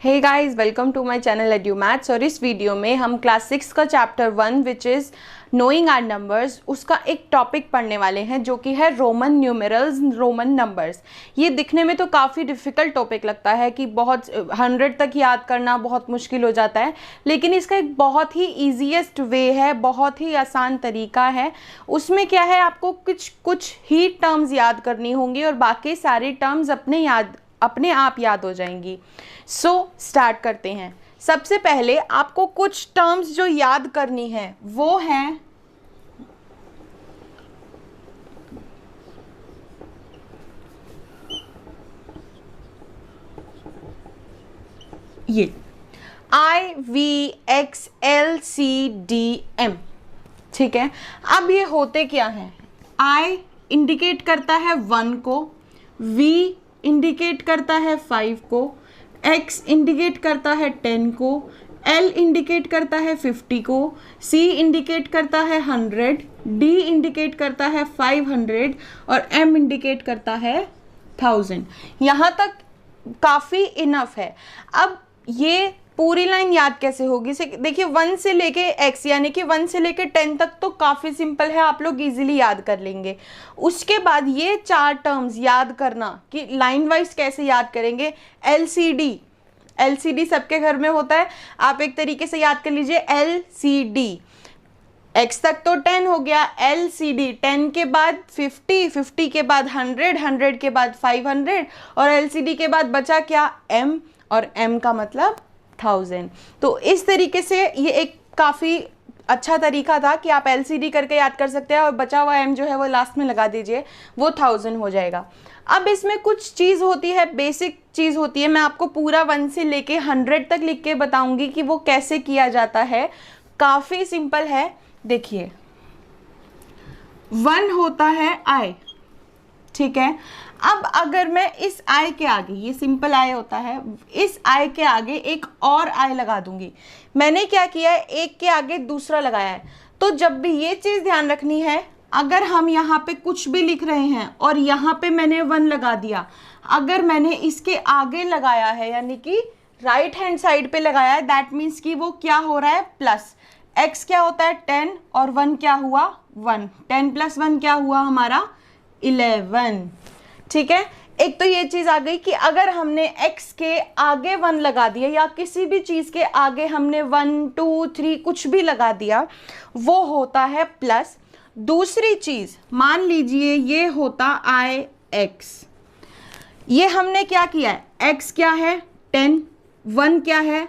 Hey guys, welcome to my channel edu maths. और इस video में हम क्लास 6 का chapter 1 which is knowing our numbers, उसका एक टॉपिक पढ़ने वाले हैं जो कि है रोमन न्यूमेरल्स, रोमन नंबर्स। ये दिखने में तो काफ़ी डिफ़िकल्ट टॉपिक लगता है कि बहुत 100 तक याद करना बहुत मुश्किल हो जाता है, लेकिन इसका एक बहुत ही ईजीएस्ट वे है, बहुत ही आसान तरीका है। उसमें क्या है, आपको कुछ ही टर्म्स याद करनी होंगी और बाकी सारी टर्म्स अपने आप याद हो जाएंगी। सो स्टार्ट करते हैं। सबसे पहले आपको कुछ टर्म्स जो याद करनी है वो हैं ये IVXLCDM। ठीक है, अब ये होते क्या हैं? I इंडिकेट करता है 1 को, V इंडिकेट करता है 5 को, X इंडिकेट करता है 10 को, L इंडिकेट करता है 50 को, C इंडिकेट करता है 100, D इंडिकेट करता है 500 और M इंडिकेट करता है 1000। यहाँ तक काफ़ी इनफ है। अब ये पूरी लाइन याद कैसे होगी? देखिए 1 से लेके x यानी कि 1 से लेके 10 तक तो काफ़ी सिंपल है, आप लोग इजीली याद कर लेंगे। उसके बाद ये 4 टर्म्स याद करना कि लाइन वाइज कैसे याद करेंगे। LCD सबके घर में होता है, आप एक तरीके से याद कर लीजिए LCD। x तक तो 10 हो गया, LCD 10 के बाद 50, 50 के बाद 100, 100 के बाद 500 और LCD के बाद बचा क्या? M, और M का मतलब 1000। तो इस तरीके से ये एक काफ़ी अच्छा तरीका था कि आप LCD करके याद कर सकते हैं और बचा हुआ M जो है वो लास्ट में लगा दीजिए, वो 1000 हो जाएगा। अब इसमें कुछ चीज़ होती है, बेसिक चीज़ होती है, मैं आपको पूरा 1 से लेके 100 तक लिख के बताऊंगी कि वो कैसे किया जाता है। काफ़ी सिंपल है। देखिए 1 होता है I, ठीक है। अब अगर मैं इस I के आगे, ये सिंपल I होता है, इस I के आगे एक और I लगा दूंगी। मैंने क्या किया है, एक के आगे दूसरा लगाया है। तो जब भी ये चीज़ ध्यान रखनी है, अगर हम यहाँ पे कुछ भी लिख रहे हैं और यहाँ पे मैंने 1 लगा दिया, अगर मैंने इसके आगे लगाया है यानी कि राइट हैंड साइड पे लगाया है, दैट मीन्स कि वो क्या हो रहा है? प्लस। x क्या होता है? 10 और 1 क्या हुआ? 1। 10 + 1 क्या हुआ हमारा? 11। ठीक है, एक तो ये चीज़ आ गई कि अगर हमने x के आगे 1 लगा दिया या किसी भी चीज़ के आगे हमने 1, 2, 3 कुछ भी लगा दिया, वो होता है प्लस। दूसरी चीज़ मान लीजिए ये होता IX, ये हमने क्या किया है? x क्या है? 10, 1 क्या है?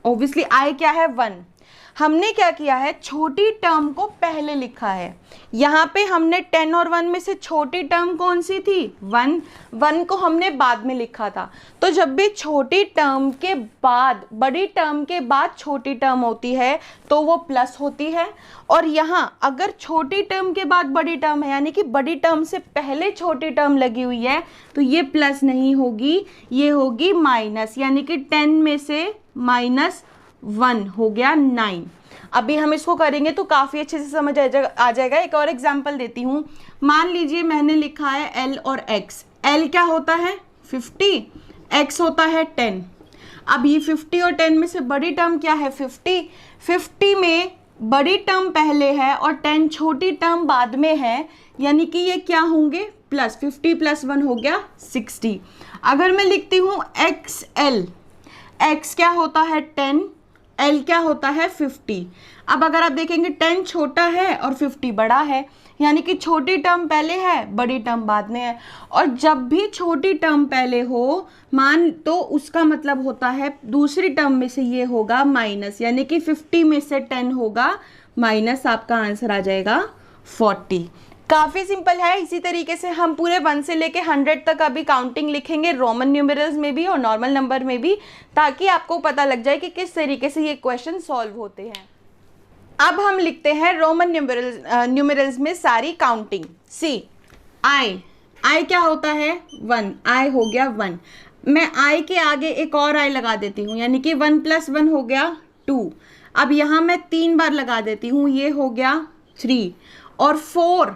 ऑब्वियसली I क्या है? 1। हमने क्या किया है? छोटी टर्म को पहले लिखा है। यहाँ पे हमने 10 और 1 में से छोटी टर्म कौन सी थी? 1। 1 को हमने बाद में लिखा था। तो जब भी छोटी टर्म के बाद, बड़ी टर्म के बाद छोटी टर्म होती है तो वो प्लस होती है। और यहाँ अगर छोटी टर्म के बाद बड़ी टर्म है यानी कि बड़ी टर्म से पहले छोटी टर्म लगी हुई है तो ये प्लस नहीं होगी, ये होगी माइनस, यानी कि 10 में से -1 हो गया 9। अभी हम इसको करेंगे तो काफ़ी अच्छे से समझ आ जाएगा। एक और एग्जांपल देती हूँ। मान लीजिए मैंने लिखा है L और X। L क्या होता है? 50, X होता है 10। अब ये 50 और 10 में से बड़ी टर्म क्या है? 50। 50 में बड़ी टर्म पहले है और 10 छोटी टर्म बाद में है, यानी कि ये क्या होंगे? प्लस। 50 + 1 हो गया 60। अगर मैं लिखती हूँ XL, X क्या होता है? 10, L क्या होता है? 50। अब अगर आप देखेंगे 10 छोटा है और 50 बड़ा है, यानी कि छोटी टर्म पहले है, बड़ी टर्म बाद में है। और जब भी छोटी टर्म पहले हो मान, तो उसका मतलब होता है दूसरी टर्म में से ये होगा माइनस, यानी कि 50 में से 10 होगा माइनस, आपका आंसर आ जाएगा 40। काफ़ी सिंपल है। इसी तरीके से हम पूरे 1 से लेके 100 तक अभी काउंटिंग लिखेंगे, रोमन न्यूमेरल्स में भी और नॉर्मल नंबर में भी, ताकि आपको पता लग जाए कि किस तरीके से ये क्वेश्चन सॉल्व होते हैं। अब हम लिखते हैं रोमन न्यूमेरल्स में सारी काउंटिंग। सी I क्या होता है? 1। I हो गया 1। मैं I के आगे एक और I लगा देती हूँ, यानी कि 1 + 1 हो गया 2। अब यहाँ मैं 3 बार लगा देती हूँ, ये हो गया 3। और 4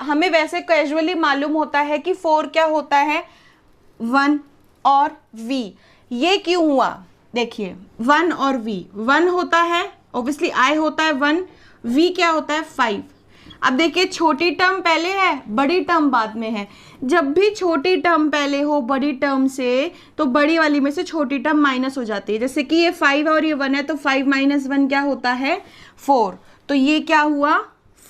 हमें वैसे कैजुअली मालूम होता है कि 4 क्या होता है? 1 और V, ये क्यों हुआ, देखिए 1 और v, 1 होता है ऑब्वियसली, i होता है 1, v क्या होता है 5। अब देखिए छोटी टर्म पहले है, बड़ी टर्म बाद में है। जब भी छोटी टर्म पहले हो बड़ी टर्म से, तो बड़ी वाली में से छोटी टर्म माइनस हो जाती है। जैसे कि ये 5 और ये 1 है, तो 5 - 1 क्या होता है 4, तो ये क्या हुआ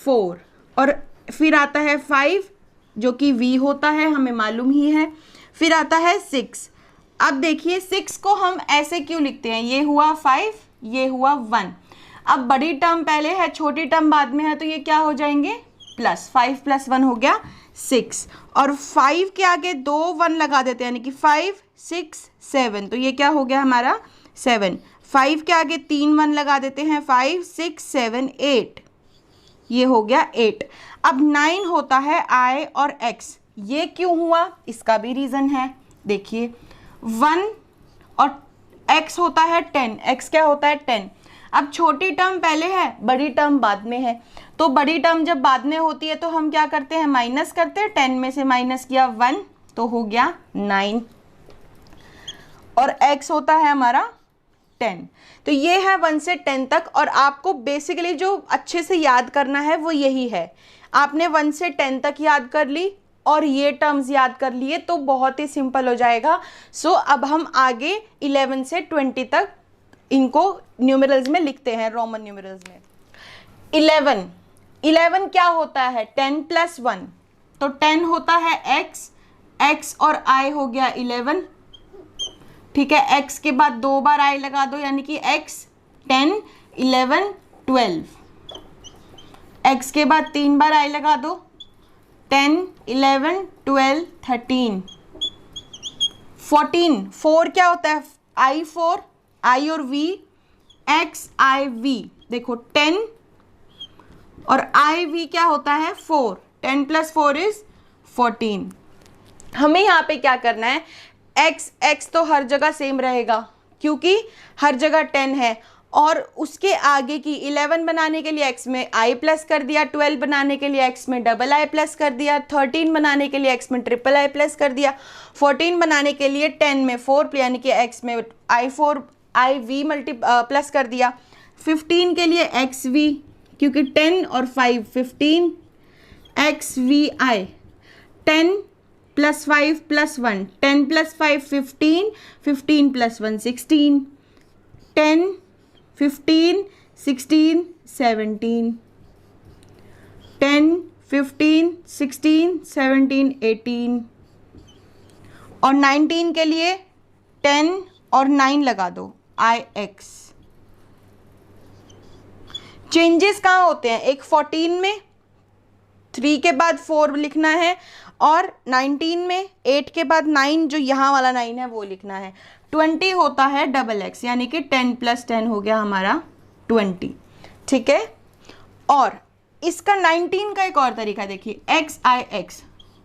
4। और फिर आता है 5 जो कि v होता है, हमें मालूम ही है। फिर आता है 6। अब देखिए 6 को हम ऐसे क्यों लिखते हैं, ये हुआ 5, ये हुआ 1। अब बड़ी टर्म पहले है, छोटी टर्म बाद में है, तो ये क्या हो जाएंगे प्लस, 5 + 1 हो गया 6। और 5 के आगे 2 1 लगा देते हैं, यानी कि 5 6 7, तो ये क्या हो गया हमारा 7। 5 के आगे 3 1 लगा देते हैं, 5 6 7 8, ये हो गया 8। अब 9 होता है i और x, ये क्यों हुआ इसका भी रीज़न है। देखिए 1 और x होता है 10, x क्या होता है 10। अब छोटी टर्म पहले है, बड़ी टर्म बाद में है, तो बड़ी टर्म जब बाद में होती है तो हम क्या करते हैं माइनस करते हैं, 10 में से माइनस किया 1, तो हो गया 9। और x होता है हमारा 10। तो ये है 1 से 10 तक। और आपको बेसिकली जो अच्छे से याद करना है वो यही है, आपने 1 से 10 तक याद कर ली और ये टर्म्स याद कर लिए तो बहुत ही सिंपल हो जाएगा। सो अब हम आगे 11 से 20 तक इनको न्यूमरल्स में लिखते हैं, रोमन न्यूमरल्स में। 11 क्या होता है 10 + 1, तो 10 होता है x और i हो गया 11, ठीक है। x के बाद 2 बार i लगा दो, यानी कि x 10 11 12। x के बाद 3 बार i लगा दो, 10 11 12 13 14। 4 क्या होता है i4, i और v, x i v, देखो 10 और i v क्या होता है 4, 10 + 4 = 14। हमें यहाँ पे क्या करना है, x तो हर जगह सेम रहेगा क्योंकि हर जगह 10 है, और उसके आगे की 11 बनाने के लिए x में i प्लस कर दिया, 12 बनाने के लिए x में डबल i प्लस कर दिया, 13 बनाने के लिए x में ट्रिपल i प्लस कर दिया, 14 बनाने के लिए 10 में 4 यानी कि x में i4 iv प्लस कर दिया, 15 के लिए xv क्योंकि 10 और 5 15, xvi 10 + 5 + 1, 10 + 5 15, 15 + 1 16, 10 15 16 17, 10 15 16 17 18, और 19 के लिए 10 और 9 लगा दो ix। चेंजेस कहाँ होते हैं, एक 14 में 3 के बाद 4 लिखना है, और 19 में 8 के बाद 9 जो यहाँ वाला 9 है वो लिखना है। 20 होता है XX, यानी कि 10 + 10 हो गया हमारा 20, ठीक है। और इसका 19 का एक और तरीका देखिए, XIX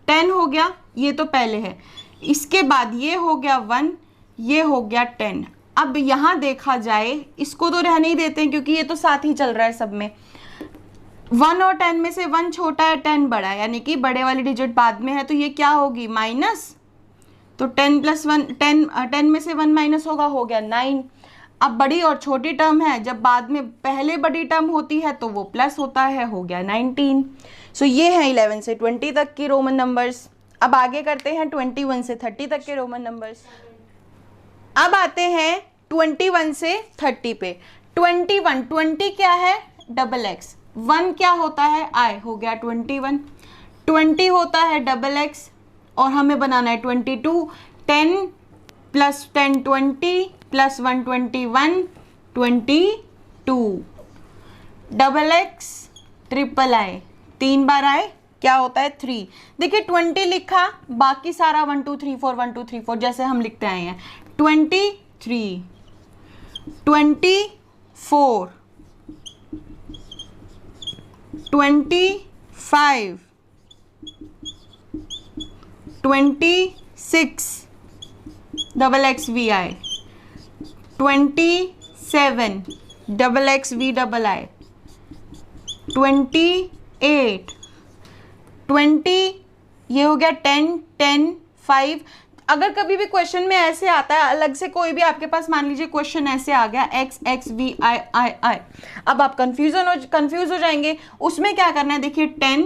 10 हो गया, ये तो पहले है, इसके बाद ये हो गया 1, ये हो गया 10। अब यहाँ देखा जाए, इसको तो रहने ही देते हैं क्योंकि ये तो साथ ही चल रहा है सब में। 1 और 10 में से 1 छोटा है 10 बड़ा है, यानी कि बड़े वाली डिजिट बाद में है, तो ये क्या होगी माइनस, तो 10 + 1 10 में से 1 माइनस होगा, हो गया 9। अब बड़ी और छोटी टर्म है, जब बाद में पहले बड़ी टर्म होती है तो वो प्लस होता है, हो गया 19। सो ये है 11 से 20 तक की रोमन नंबर्स। अब आगे करते हैं 21 से 30 तक के रोमन नंबर्स। अब आते हैं 21 से 30 पे। 20 क्या है XX, 1 क्या होता है i, हो गया 21, 20 होता है XX और हमें बनाना है 22, 10 + 10 20 + 1 21 22, XX triple i 3 bar i क्या होता है 3। देखिए 20 लिखा, बाकी सारा 1 2 3 4 1 2 3 4 जैसे हम लिखते आए हैं। 23 24 25 26 XXVI 27 XXVII 28 20, ये हो गया 10 10 5। अगर कभी भी क्वेश्चन में ऐसे आता है अलग से, कोई भी आपके पास मान लीजिए क्वेश्चन ऐसे आ गया एक्स एक्स वी आई आई आई, अब आप कंफ्यूज हो जाएंगे। उसमें क्या करना है, देखिए 10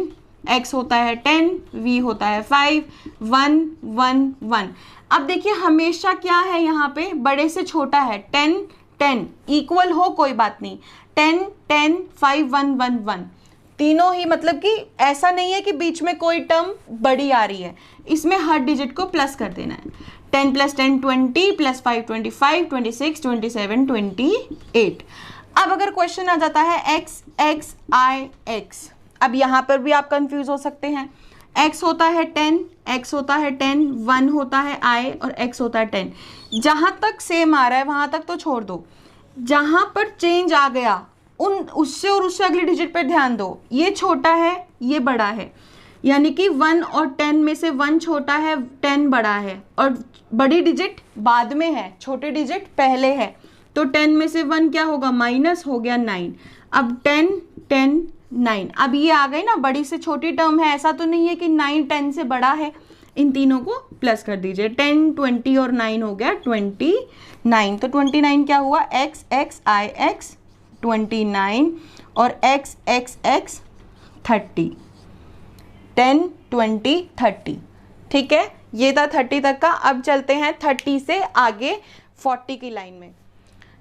x होता है 10, v होता है 5, 1 1 1। अब देखिए हमेशा क्या है यहाँ पे, बड़े से छोटा है 10 10, इक्वल हो कोई बात नहीं, 10 10 5 1 1 1, तीनों ही, मतलब कि ऐसा नहीं है कि बीच में कोई टर्म बड़ी आ रही है, इसमें हर डिजिट को प्लस कर देना है। 10 + 10 20 + 5 25 26 27 28। अब अगर क्वेश्चन आ जाता है x x i x, अब यहाँ पर भी आप कंफ्यूज हो सकते हैं। x होता है 10, x होता है 10, 1 होता है i और x होता है 10। जहाँ तक सेम आ रहा है वहाँ तक तो छोड़ दो, जहाँ पर चेंज आ गया उससे और उससे अगली डिजिट पर ध्यान दो। ये छोटा है ये बड़ा है, यानी कि 1 और 10 में से 1 छोटा है 10 बड़ा है, और बड़ी डिजिट बाद में है छोटी डिजिट पहले है, तो 10 में से 1 क्या होगा, माइनस हो गया 9। अब 10 10 9, अब ये आ गई ना बड़ी से छोटी टर्म है, ऐसा तो नहीं है कि 9 10 से बड़ा है। इन तीनों को प्लस कर दीजिए, 10 20 और 9 हो गया 29। तो 29 क्या हुआ, x x i x 29 और x x x 30, 10 20 30। ठीक है, ये था 30 तक का। अब चलते हैं 30 से आगे 40 की लाइन में।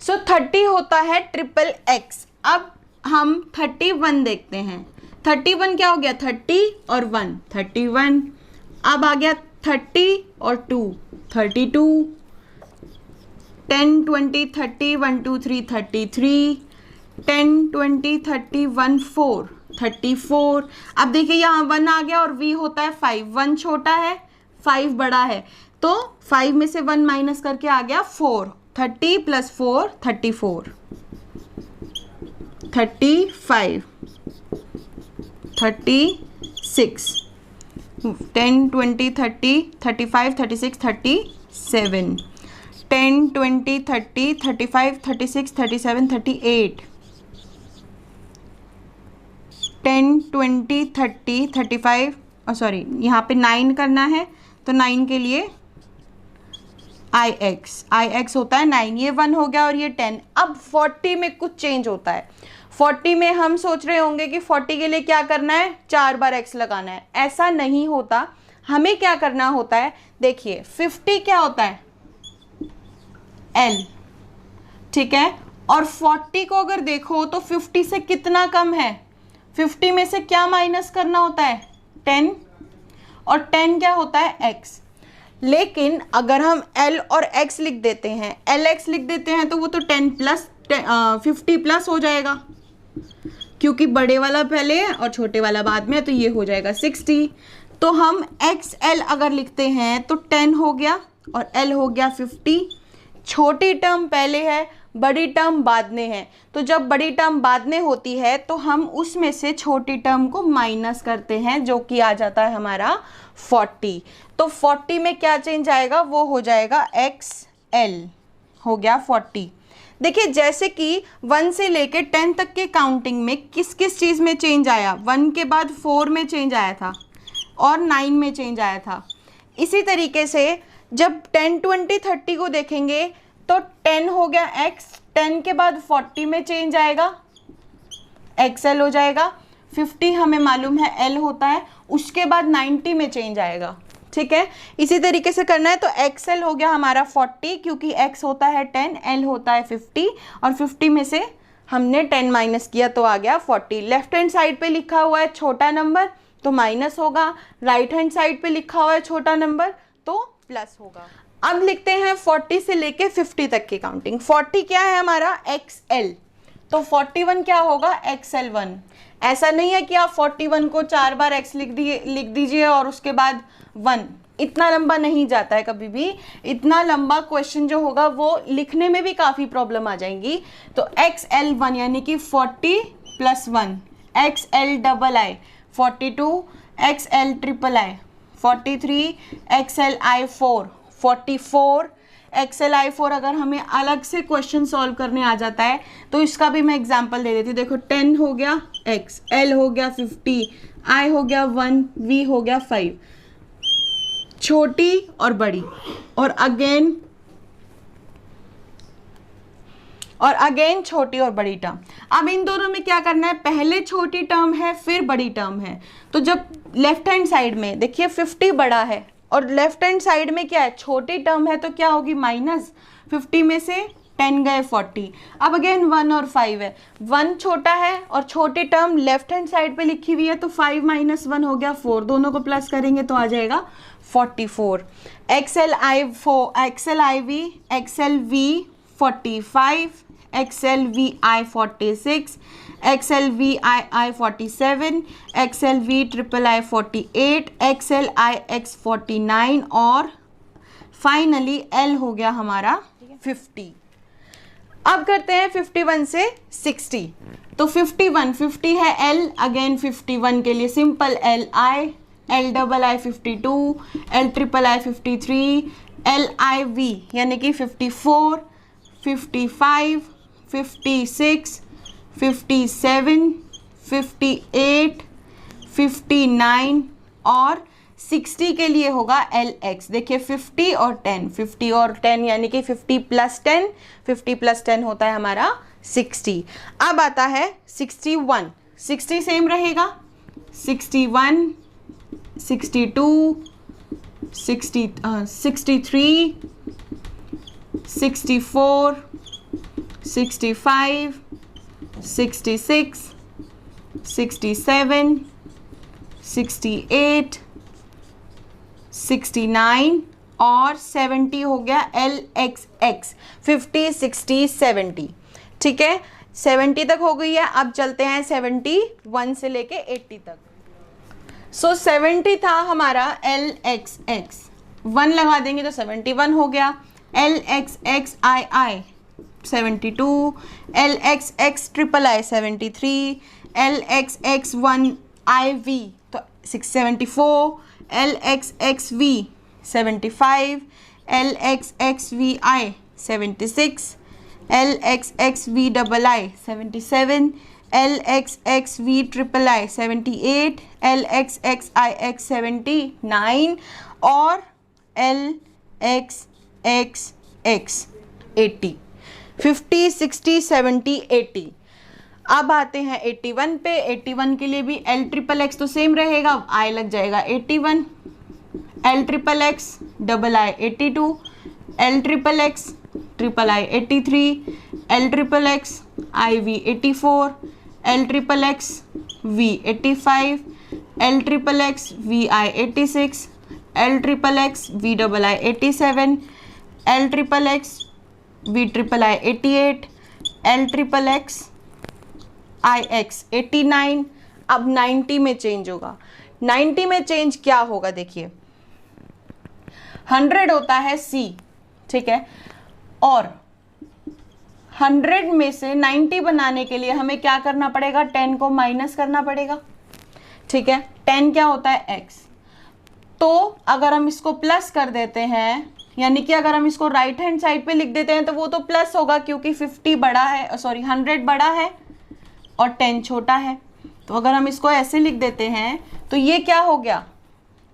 सो 30 होता है ट्रिपल x। अब हम 31 देखते हैं। 31 क्या हो गया, 30 और 1 31। अब आ गया 30 और 2 32, 10 20 30 1 2 3 33, 10 20 30 1 4 34। अब देखिए यहाँ 1 आ गया और v होता है 5, 1 छोटा है 5 बड़ा है, तो 5 में से 1 माइनस करके आ गया 4, 30 + 4 34, 35 36, 10 20 30 35 36 37, 10 20 30 35 36 37 38, 10 20 30 35, सॉरी यहाँ पे 9 करना है, तो 9 के लिए ix होता है 9, ये 1 हो गया और ये 10। अब 40 में कुछ चेंज होता है। 40 में हम सोच रहे होंगे कि 40 के लिए क्या करना है, 4 बार x लगाना है, ऐसा नहीं होता। हमें क्या करना होता है, देखिए 50 क्या होता है, l, ठीक है, और 40 को अगर देखो तो 50 से कितना कम है, 50 में से क्या माइनस करना होता है, 10, और 10 क्या होता है, x। लेकिन अगर हम l और x लिख देते हैं, lx लिख देते हैं, तो वो तो 10 प्लस 50 प्लस हो जाएगा, क्योंकि बड़े वाला पहले है और छोटे वाला बाद में है, तो ये हो जाएगा 60। तो हम xl अगर लिखते हैं तो 10 हो गया और l हो गया 50। छोटी टर्म पहले है, बड़ी टर्म बाद में है, तो जब बड़ी टर्म बाद में होती है तो हम उसमें से छोटी टर्म को माइनस करते हैं, जो कि आ जाता है हमारा 40। तो 40 में क्या चेंज आएगा, वो हो जाएगा XL, हो गया 40। देखिए जैसे कि 1 से लेके 10 तक के काउंटिंग में किस किस चीज़ में चेंज आया, 1 के बाद 4 में चेंज आया था और 9 में चेंज आया था। इसी तरीके से जब 10 20 30 को देखेंगे तो 10 हो गया x, 10 के बाद 40 में चेंज आएगा, XL हो जाएगा। 50 हमें मालूम है L होता है, उसके बाद 90 में चेंज आएगा। ठीक है, इसी तरीके से करना है। तो XL हो गया हमारा 40, क्योंकि X होता है 10, L होता है 50, और 50 में से हमने 10 माइनस किया तो आ गया 40। लेफ्ट हैंड साइड पे लिखा हुआ है छोटा नंबर तो माइनस होगा, राइट हैंड साइड पे लिखा हुआ है छोटा नंबर तो प्लस होगा। अब लिखते हैं 40 से लेके 50 तक की काउंटिंग। 40 क्या है हमारा, XL, तो 41 क्या होगा, XL1। ऐसा नहीं है कि आप 41 को 4 बार x लिख दीजिए और उसके बाद 1, इतना लंबा नहीं जाता है कभी भी। इतना लंबा क्वेश्चन जो होगा वो लिखने में भी काफ़ी प्रॉब्लम आ जाएंगी। तो XL1 यानी कि 40 + 1, XLII 42, XLIII 43, XLI4 44, XLI4। अगर हमें अलग से क्वेश्चन सॉल्व करने आ जाता है तो इसका भी मैं एग्जांपल दे देती हूँ। देखो 10 हो गया x, L हो गया 50, I हो गया 1, V हो गया 5। छोटी और बड़ी, और अगेन छोटी और बड़ी टर्म। अब इन दोनों में क्या करना है, पहले छोटी टर्म है फिर बड़ी टर्म है, तो जब लेफ्ट हैंड साइड में देखिए 50 बड़ा है और लेफ्ट हैंड साइड में क्या है, छोटी टर्म है, तो क्या होगी माइनस, 50 में से 10 गए 40। अब अगेन 1 और 5 है, 1 छोटा है और छोटी टर्म लेफ्ट हैंड साइड पे लिखी हुई है, तो 5 माइनस 1 हो गया 4, दोनों को प्लस करेंगे तो आ जाएगा 44। X L I V 45, X L V I 46, X L V I 47, X L V triple I 48, X L I X 49 और फाइनली एल हो गया हमारा 50। अब करते हैं 51 से 60, तो 50 है एल, अगेन 51 के लिए simple L I, L double I 52, L triple I 53, L I V यानी कि 54, 55, 56, 57, 58, 59 और 60 के लिए होगा एल एक्स। देखिए 50 और 10 यानी कि 50 प्लस 10, 50 प्लस 10 होता है हमारा 60। अब आता है 61, 60 सेम रहेगा, 61, 62, 63, 64, 65, 66, 67, 68, 69 और 70 हो गया एल एक्स एक्स। 50, 60, 70, ठीक है, 70 तक हो गई है। अब चलते हैं 71 से लेके 80 तक। सो 70 था हमारा एल एक्स एक्स, 1 लगा देंगे तो 71 हो गया। L X X I I 72, L X X triple I 73, L X X 1 I V तो 674, L X X V 75, L X X V I 76, L X X V double I 77, L X X V triple I 78, L X X I X 79 और L X x x 80। 50, 60, 70, 80। अब आते हैं 81 पे। 81 के लिए भी L triple X तो same रहेगा, आई लग जाएगा 81, L triple X double I 82, L triple X triple I 83, L triple X I V 84, L triple X V 85, L triple X V I 86, L triple X V double I 87, L triple X V triple I 88, L triple X I X 89। अब 90 में change होगा। 90 में change क्या होगा, देखिए 100 होता है सी, ठीक है, और 100 में से 90 बनाने के लिए हमें क्या करना पड़ेगा, 10 को माइनस करना पड़ेगा, ठीक है। 10 क्या होता है एक्स, तो अगर हम इसको प्लस कर देते हैं, यानी कि अगर हम इसको राइट हैंड साइड पे लिख देते हैं तो वो तो प्लस होगा, क्योंकि 50 बड़ा है, सॉरी 100 बड़ा है और 10 छोटा है। तो अगर हम इसको ऐसे लिख देते हैं तो ये क्या हो गया,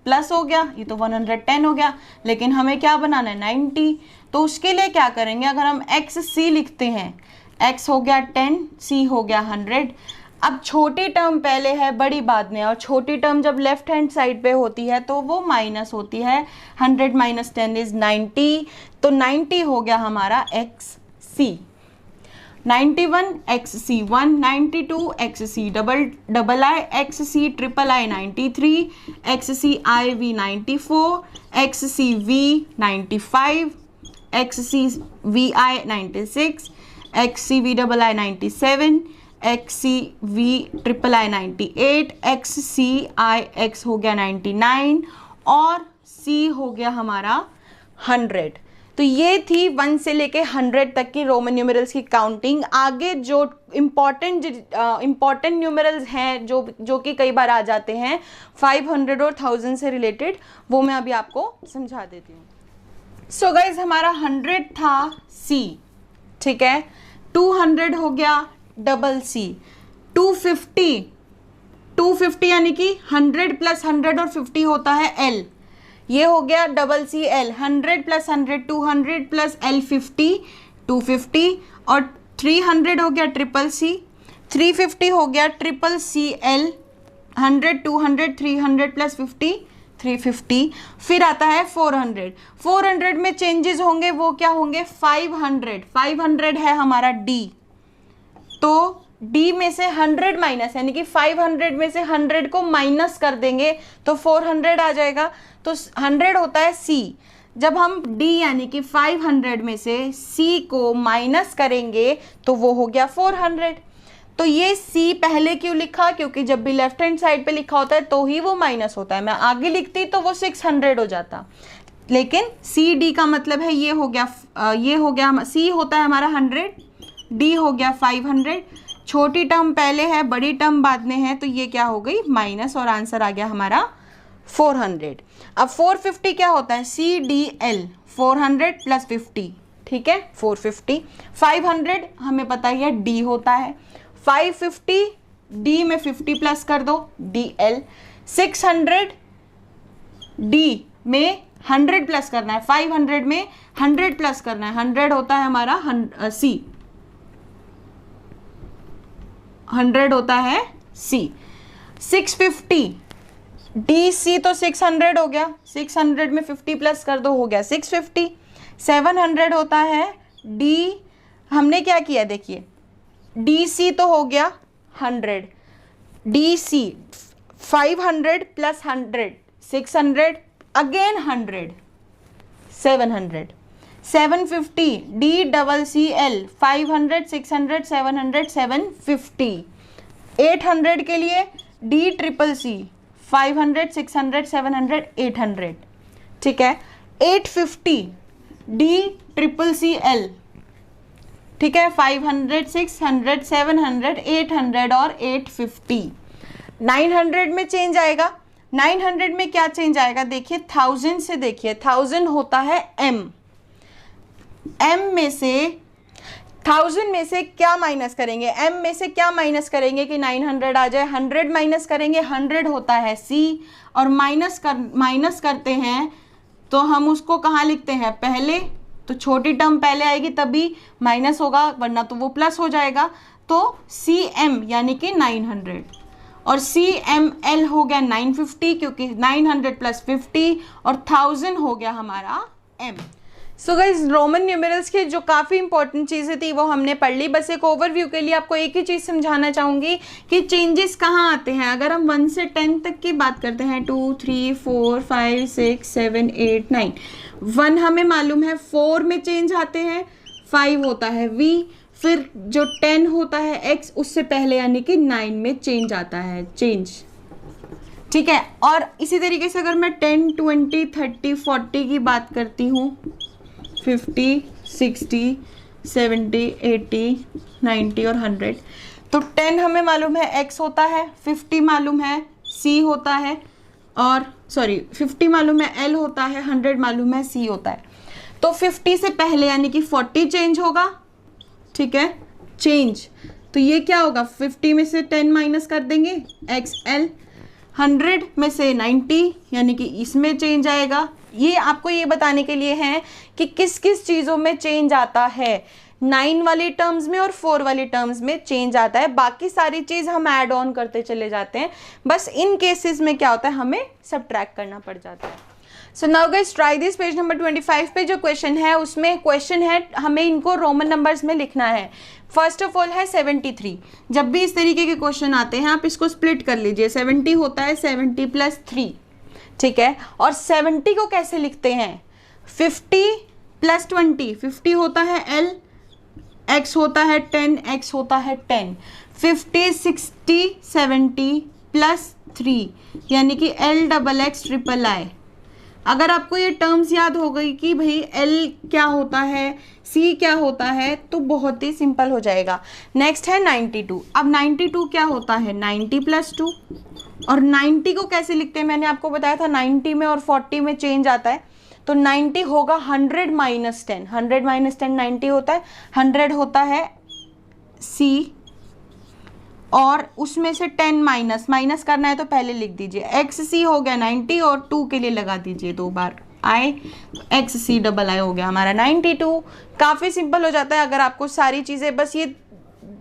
प्लस हो गया, ये तो 110 हो गया। लेकिन हमें क्या बनाना है 90, तो उसके लिए क्या करेंगे, अगर हम एक्स सी लिखते हैं, एक्स हो गया 10, सी हो गया 100। अब छोटी टर्म पहले है, बड़ी बाद में, और छोटी टर्म जब लेफ्ट हैंड साइड पे होती है तो वो माइनस होती है। 100 माइनस 10 इज 90, तो 90 हो गया हमारा X C. 91 X C 1, 92 X C double I X C triple I 93, X C I V 94, X C V 95, X C V I 96, X C V double I 97, X C V triple I 98, X C I X हो गया 99 और सी हो गया हमारा 100। तो ये थी 1 से लेके 100 तक की रोमन न्यूमेरल्स की काउंटिंग। आगे जो इम्पॉर्टेंट न्यूमेरल्स हैं जो कि कई बार आ जाते हैं 500 और 1000 से रिलेटेड, वो मैं अभी आपको समझा देती हूँ। सो गाइज हमारा 100 था सी, ठीक है, 200 हो गया डबल सी, 250 यानी कि 100 प्लस 100 और 50 होता है एल, ये हो गया double C L, 100 plus 100 200 plus L 50 250, और 300 हो गया ट्रिपल सी, 350 हो गया ट्रिपल सी एल, 100 200 300 प्लस 50 350, फिर आता है 400, 400 में चेंजेस होंगे, वो क्या होंगे 500, 500 है हमारा डी, तो डी में से 100 माइनस, यानी कि 500 में से 100 को माइनस कर देंगे तो 400 आ जाएगा, तो 100 होता है सी। जब हम डी यानी कि 500 में से सी को माइनस करेंगे तो वो हो गया 400। तो ये सी पहले क्यों लिखा, क्योंकि जब भी लेफ्ट हैंड साइड पे लिखा होता है तो ही वो माइनस होता है, मैं आगे लिखती तो वो 600 हो जाता, लेकिन सी डी का मतलब है ये हो गया सी होता है हमारा 100, डी हो गया 500, छोटी टर्म पहले है बड़ी टर्म बाद में है, तो ये क्या हो गई माइनस, और आंसर आ गया हमारा 400। अब 450 क्या होता है, सी डी एल, 400 प्लस 50, ठीक है 450, 500 हमें पता ही है डी होता है, 550 डी में 50 प्लस कर दो डी एल, 600 डी में 100 प्लस करना है, 500 में 100 प्लस करना है, 100 होता है हमारा सी, 100 होता है सी, 650 डी सी तो 600 हो गया, 600 में 50 प्लस कर दो हो गया 650, 700 होता है डी, हमने क्या किया देखिए डी सी तो हो गया 100, D C 500 plus 100 600 again 100 700, 750 D double C L, 500 600 700 750, 800 के लिए डी ट्रिपल सी, 500 600 700 800, ठीक है 850 डी ट्रिपल सी एल, ठीक है 500 600 700 800 और 850, 900 में चेंज आएगा, 900 में क्या चेंज आएगा देखिए 1000 से, देखिए 1000 होता है m, m में से 1000 में से क्या माइनस करेंगे, m में से क्या माइनस करेंगे कि 900 आ जाए, 100 माइनस करेंगे, 100 होता है c, और माइनस करते हैं तो हम उसको कहाँ लिखते हैं पहले, तो छोटी टर्म पहले आएगी तभी माइनस होगा, वरना तो वो प्लस हो जाएगा, तो सी एम यानी कि 900, और सी एम एल हो गया 950 क्योंकि 900 प्लस 50 और 1000 हो गया हमारा M. So guys Roman numerals की जो काफ़ी इंपॉर्टेंट चीज़ें थी वो हमने पढ़ ली। बस एक ओवरव्यू के लिए आपको एक ही चीज़ समझाना चाहूँगी कि चेंजेस कहाँ आते हैं। अगर हम 1 से 10 तक की बात करते हैं 2 3 4 5 6 7 8 9, 1 हमें मालूम है 4 में चेंज आते हैं, 5 होता है v, फिर जो 10 होता है x उससे पहले यानी कि 9 में चेंज आता है चेंज, ठीक है। और इसी तरीके से अगर मैं 10 20 30 40 की बात करती हूँ 50 60 70 80 90 और 100, तो 10 हमें मालूम है x होता है, 50 मालूम है c होता है, और 50 मालूम है l होता है, 100 मालूम है c होता है। तो 50 से पहले यानी कि 40 चेंज होगा, ठीक है चेंज, तो ये क्या होगा 50 में से 10 माइनस कर देंगे xl, 100 में से 90 यानी कि इसमें चेंज आएगा। ये आपको ये बताने के लिए है कि किस किस चीज़ों में चेंज आता है, 9 वाली टर्म्स में और 4 वाली टर्म्स में चेंज आता है, बाकी सारी चीज़ हम ऐड ऑन करते चले जाते हैं, बस इन केसेस में क्या होता है हमें सब्ट्रैक्ट करना पड़ जाता है। So now guys try this, page number 25 पे जो क्वेश्चन है उसमें क्वेश्चन है हमें इनको रोमन नंबर्स में लिखना है। फर्स्ट ऑफ ऑल है 73, जब भी इस तरीके के क्वेश्चन आते हैं आप इसको स्प्लिट कर लीजिए, 70 होता है 70 प्लस 3, ठीक है, और 70 को कैसे लिखते हैं 50 प्लस 20, 50 होता है L, X होता है 10, X होता है 10, 50 60 70 प्लस 3 यानी कि L double X triple I। अगर आपको ये टर्म्स याद हो गई कि भाई L क्या होता है C क्या होता है तो बहुत ही सिंपल हो जाएगा। नेक्स्ट है 92, अब 92 क्या होता है 90 प्लस 2, और 90 को कैसे लिखते हैं मैंने आपको बताया था 90 में और 40 में चेंज आता है, तो 90 होगा 100 माइनस 10, 100 माइनस 10 90 होता है, 100 होता है C और उसमें से 10 माइनस करना है तो पहले लिख दीजिए। XC हो गया 90 और 2 के लिए लगा दीजिए 2 बार I, XC डबल I हो गया हमारा 92। काफ़ी सिंपल हो जाता है अगर आपको सारी चीज़ें, बस ये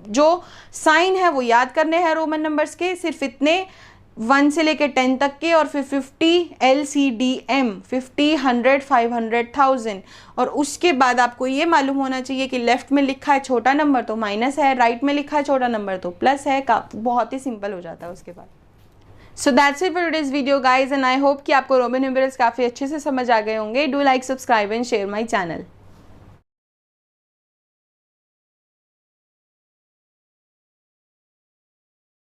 जो साइन है वो याद करने हैं रोमन नंबर्स के, सिर्फ इतने 1 से लेकर 10 तक के, और फिर 50 LCDM 50, 100, 500, 1000। और उसके बाद आपको ये मालूम होना चाहिए कि लेफ्ट में लिखा है छोटा नंबर तो माइनस है, राइट में लिखा है छोटा नंबर तो प्लस है। बहुत ही सिंपल हो जाता है उसके बाद। So that's it for today's video guys, and I hope कि आपको रोमन न्यूमरल्स काफ़ी अच्छे से समझ आ गए होंगे। Do like, subscribe and share my channel.